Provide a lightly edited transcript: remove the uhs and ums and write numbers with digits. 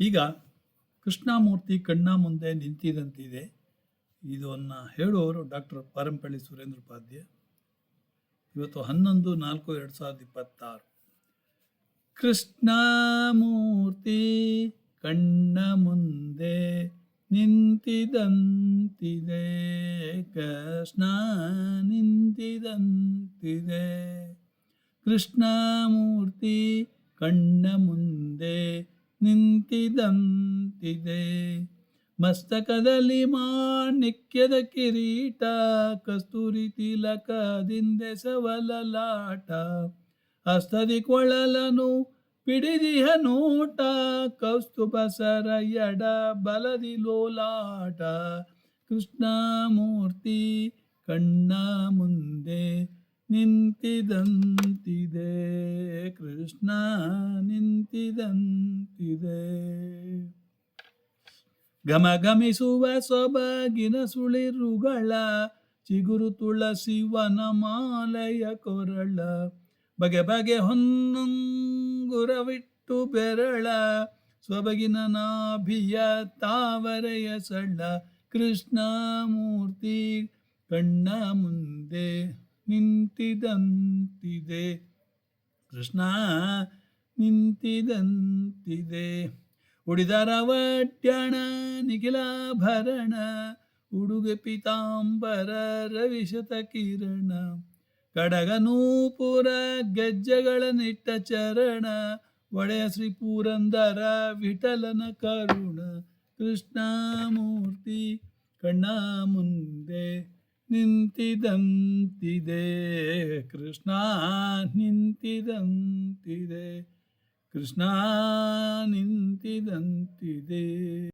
ಈಗ ಕೃಷ್ಣಮೂರ್ತಿ ಕಣ್ಣ ಮುಂದೆ ನಿಂತಿದಂತಿದೆ. ಇದನ್ನು ಹೇಳುವವರು ಡಾಕ್ಟರ್ ಪಾರಂಪಳ್ಳಿ ಸುರೇಂದ್ರ ಉಪಾಧ್ಯ. ಇವತ್ತು 11/4/2026. ಕೃಷ್ಣಮೂರ್ತಿ ಕಣ್ಣ ಮುಂದೆ ನಿಂತಿದಂತಿದೆ, ಕೃಷ್ಣ ನಿಂತಿದಂತಿದೆ. ಕೃಷ್ಣಮೂರ್ತಿ ಕಣ್ಣ ಮುಂದೆ ನಿಂತಿದಂತಿದೆ. ಮಸ್ತಕದಲ್ಲಿ ಮಾಣಿಕ್ಯದ ಕಿರೀಟ, ಕಸ್ತೂರಿ ತಿಲಕದಿಂದೆ ಸವಲಲಾಟ. ಹಸ್ತದಿ ಕೊಳಲನು ಪಿಡಿದಿಹ ನೋಟ, ಕೌಸ್ತುಭ ಸರ ಎಡ ಬಲದಿ ಲೋಲಾಟ. ಕೃಷ್ಣಮೂರ್ತಿ ಕಣ್ಣ ಮುಂದೆ ನಿಂತಿದಂತಿದೆ, ಕೃಷ್ಣ ನಿಂತಿದಂತಿದೆ. ಘಮಘಮಿಸುವ ಸೊಬಗಿನ ಸುಳಿರುಗಳ, ಚಿಗುರು ತುಳಸಿ ವನಮಾಲೆಯ ಕೊರಳ. ಬಗೆ ಬಗೆ ಹೊನ್ನಂಗುರವಿಟ್ಟು ಬೆರಳ, ಸೊಬಗಿನ ನಾಭಿಯ ತಾವರೆಯ ಸಳ್ಳ. ಕೃಷ್ಣಮೂರ್ತಿ ಕಣ್ಣ ಮುಂದೆ ನಿಂತಿದಂತಿದೆ, ಕೃಷ್ಣ ನಿಂತಿದಂತಿದೆ. ಉಡಿದರವಡ್ಯಣ ನಿಖಿಲಾಭರಣ, ಉಡುಗೆ ಪೀತಾಂಬರ ರವಿಶತ ಕಿರಣ. ಕಡಗ ನೂಪುರ ಗೆಜ್ಜೆಗಳ ನಿಟ್ಟ ಚರಣ, ಒಡೆಯ ಶ್ರೀ ಪುರಂದರ ವಿಠಲನ ಕರುಣ. ಕೃಷ್ಣಮೂರ್ತಿ ಕಣ್ಣ ಮುಂದೆ ನಿಂತಿದಂತಿದೆ, ಕೃಷ್ಣ ನಿಂತಿದಂತಿದೆ, ಕೃಷ್ಣ ನಿಂತಿದಂತಿದೆ.